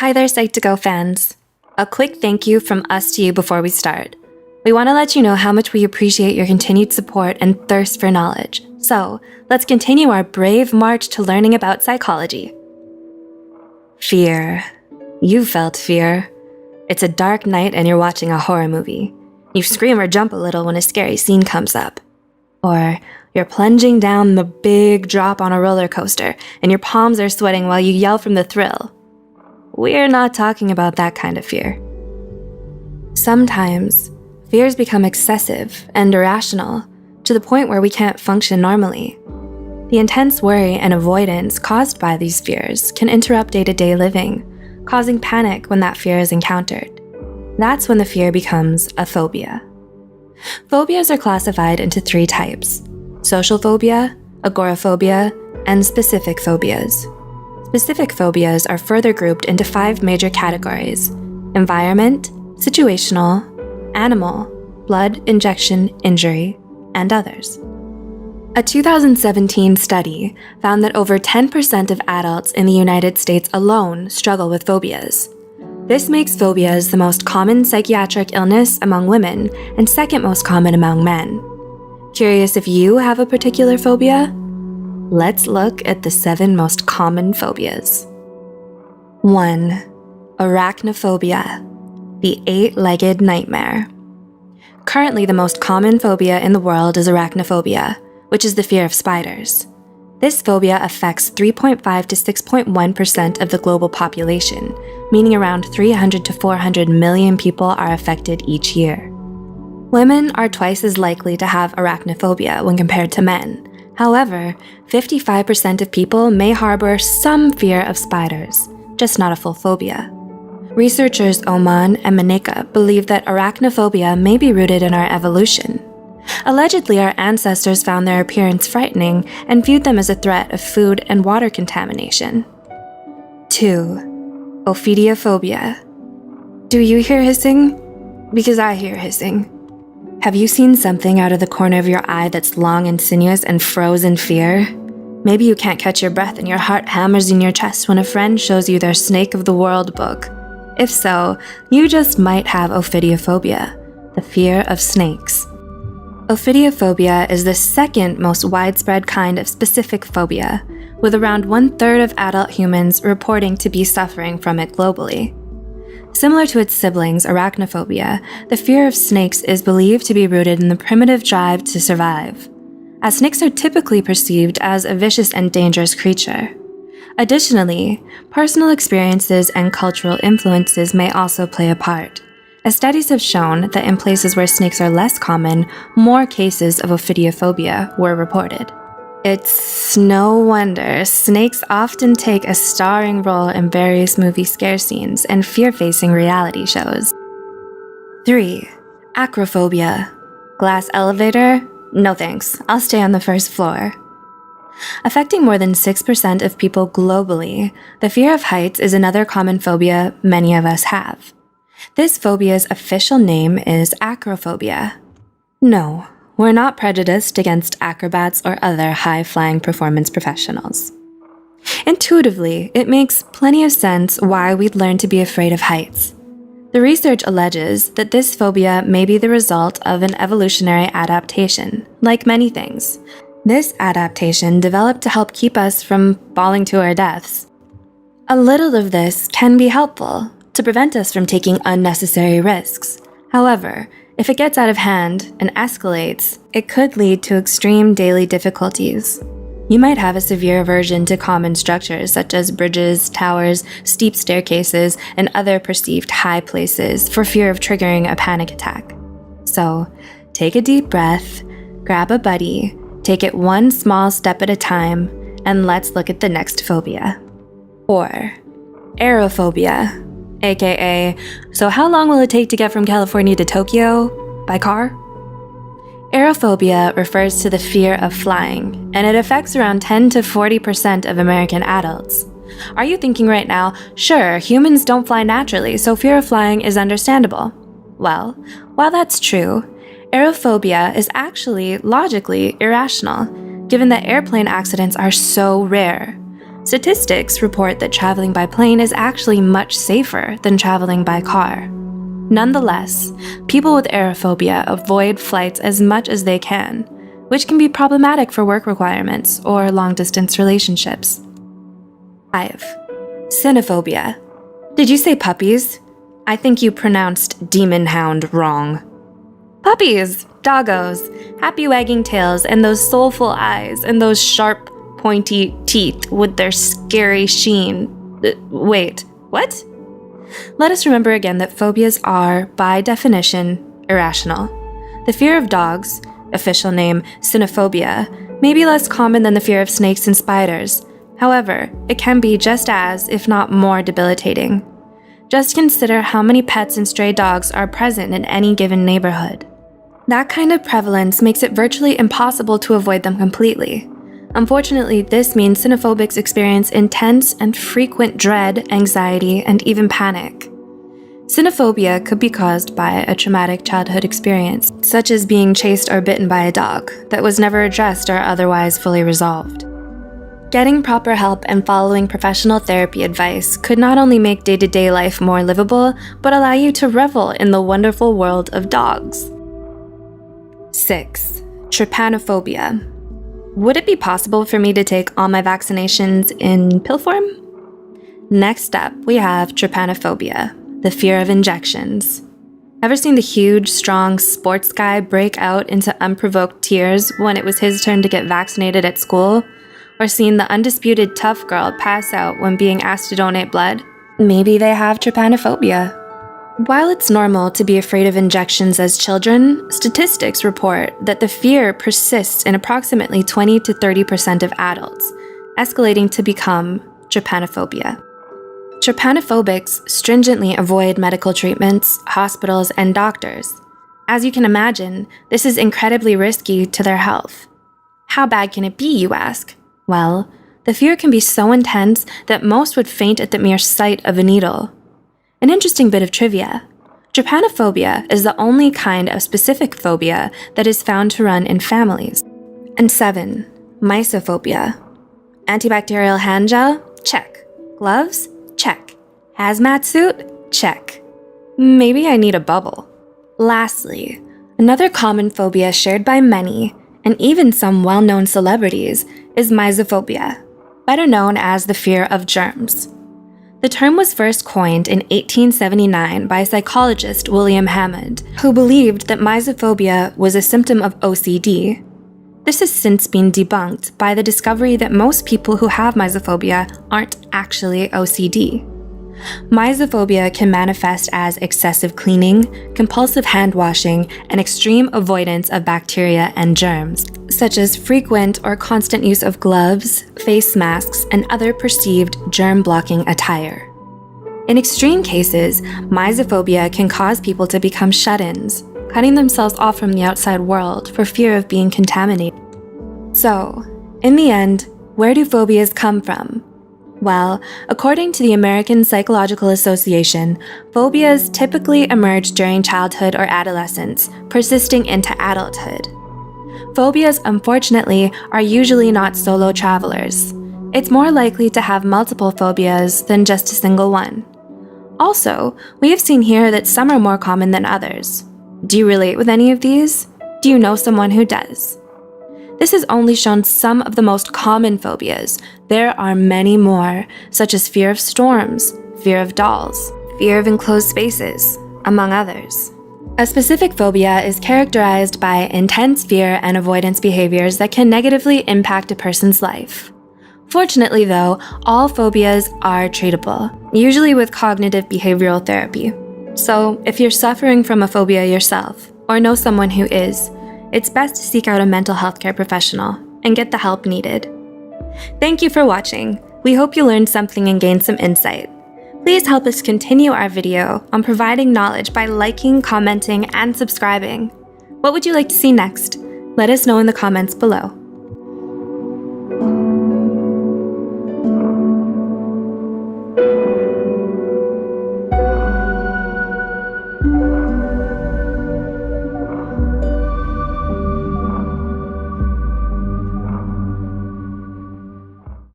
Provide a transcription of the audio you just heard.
Hi there, Psych2Go fans. A quick thank you from us to you before we start. We want to let you know how much we appreciate your continued support and thirst for knowledge. So, let's continue our brave march to learning about psychology. Fear. You felt fear. It's a dark night and you're watching a horror movie. You scream or jump a little when a scary scene comes up. Or you're plunging down the big drop on a roller coaster and your palms are sweating while you yell from the thrill. We're not talking about that kind of fear. Sometimes, fears become excessive and irrational to the point where we can't function normally. The intense worry and avoidance caused by these fears can interrupt day-to-day living, causing panic when that fear is encountered. That's when the fear becomes a phobia. Phobias are classified into 3 types: social phobia, agoraphobia, and specific phobias. Specific phobias are further grouped into 5 major categories: environment, situational, animal, blood, injection, injury, and others. A 2017 study found that over 10% of adults in the United States alone struggle with phobias. This makes phobias the most common psychiatric illness among women and second most common among men. Curious if you have a particular phobia? Let's look at the 7 most common phobias. 1. Arachnophobia, the 8-legged nightmare. Currently, the most common phobia in the world is arachnophobia, which is the fear of spiders. This phobia affects 3.5 to 6.1% of the global population, meaning around 300 to 400 million people are affected each year. Women are twice as likely to have arachnophobia when compared to men. However, 55% of people may harbor some fear of spiders, just not a full phobia. Researchers Oman and Maneka believe that arachnophobia may be rooted in our evolution. Allegedly, our ancestors found their appearance frightening and viewed them as a threat of food and water contamination. 2. Ophidiophobia. Do you hear hissing? Because I hear hissing. Have you seen something out of the corner of your eye that's long and sinuous and froze in fear? Maybe you can't catch your breath and your heart hammers in your chest when a friend shows you their Snake of the World book. If so, you just might have ophidiophobia, the fear of snakes. Ophidiophobia is the second most widespread kind of specific phobia, with around 1/3 of adult humans reporting to be suffering from it globally. Similar to its siblings, arachnophobia, the fear of snakes is believed to be rooted in the primitive drive to survive, as snakes are typically perceived as a vicious and dangerous creature. Additionally, personal experiences and cultural influences may also play a part, as studies have shown that in places where snakes are less common, more cases of ophidiophobia were reported. It's no wonder snakes often take a starring role in various movie scare scenes and fear-facing reality shows. 3. Acrophobia. Glass elevator? No thanks, I'll stay on the first floor. Affecting more than 6% of people globally, the fear of heights is another common phobia many of us have. This phobia's official name is acrophobia. No, we're not prejudiced against acrobats or other high-flying performance professionals. Intuitively, it makes plenty of sense why we'd learn to be afraid of heights. The research alleges that this phobia may be the result of an evolutionary adaptation, like many things. This adaptation developed to help keep us from falling to our deaths. A little of this can be helpful, to prevent us from taking unnecessary risks. However, if it gets out of hand and escalates, it could lead to extreme daily difficulties. You might have a severe aversion to common structures such as bridges, towers, steep staircases, and other perceived high places for fear of triggering a panic attack. So, take a deep breath, grab a buddy, take it one small step at a time, and let's look at the next phobia. 4. Aerophobia. AKA, so how long will it take to get from California to Tokyo? By car? Aerophobia refers to the fear of flying, and it affects around 10 to 40% of American adults. Are you thinking right now, sure, humans don't fly naturally, so fear of flying is understandable? Well, while that's true, aerophobia is actually logically irrational, given that airplane accidents are so rare. Statistics report that traveling by plane is actually much safer than traveling by car. Nonetheless, people with aerophobia avoid flights as much as they can, which can be problematic for work requirements or long-distance relationships. 5. Cynophobia. Did you say puppies? I think you pronounced demon hound wrong. Puppies, doggos, happy wagging tails, and those soulful eyes, and those sharp, pointy teeth with their scary sheen. Wait, what? Let us remember again that phobias are, by definition, irrational. The fear of dogs, official name cynophobia, may be less common than the fear of snakes and spiders. However, it can be just as, if not more, debilitating. Just consider how many pets and stray dogs are present in any given neighborhood. That kind of prevalence makes it virtually impossible to avoid them completely. Unfortunately, this means cynophobics experience intense and frequent dread, anxiety, and even panic. Cynophobia could be caused by a traumatic childhood experience, such as being chased or bitten by a dog, that was never addressed or otherwise fully resolved. Getting proper help and following professional therapy advice could not only make day-to-day life more livable, but allow you to revel in the wonderful world of dogs. 6. Trypanophobia. Would it be possible for me to take all my vaccinations in pill form? Next up, we have trypanophobia, the fear of injections. Ever seen the huge, strong sports guy break out into unprovoked tears when it was his turn to get vaccinated at school? Or seen the undisputed tough girl pass out when being asked to donate blood? Maybe they have trypanophobia. While it's normal to be afraid of injections as children, statistics report that the fear persists in approximately 20 to 30% of adults, escalating to become trypanophobia. Trypanophobics stringently avoid medical treatments, hospitals, and doctors. As you can imagine, this is incredibly risky to their health. How bad can it be, you ask? Well, the fear can be so intense that most would faint at the mere sight of a needle. An interesting bit of trivia: trypanophobia is the only kind of specific phobia that is found to run in families. And 7. Mysophobia. Antibacterial hand gel? Check. Gloves? Check. Hazmat suit? Check. Maybe I need a bubble. Lastly, another common phobia shared by many, and even some well-known celebrities, is mysophobia, better known as the fear of germs. The term was first coined in 1879 by psychologist William Hammond, who believed that mysophobia was a symptom of OCD. This has since been debunked by the discovery that most people who have mysophobia aren't actually OCD. Mysophobia can manifest as excessive cleaning, compulsive hand washing, and extreme avoidance of bacteria and germs, such as frequent or constant use of gloves, face masks, and other perceived germ-blocking attire. In extreme cases, mysophobia can cause people to become shut-ins, cutting themselves off from the outside world for fear of being contaminated. So, in the end, where do phobias come from? Well, according to the American Psychological Association, phobias typically emerge during childhood or adolescence, persisting into adulthood. Phobias, unfortunately, are usually not solo travelers. It's more likely to have multiple phobias than just a single one. Also, we have seen here that some are more common than others. Do you relate with any of these? Do you know someone who does? This has only shown some of the most common phobias. There are many more, such as fear of storms, fear of dolls, fear of enclosed spaces, among others. A specific phobia is characterized by intense fear and avoidance behaviors that can negatively impact a person's life. Fortunately, though, all phobias are treatable, usually with cognitive behavioral therapy. So, if you're suffering from a phobia yourself, or know someone who is, it's best to seek out a mental health care professional and get the help needed. Thank you for watching. We hope you learned something and gained some insight. Please help us continue our video on providing knowledge by liking, commenting, and subscribing. What would you like to see next? Let us know in the comments below.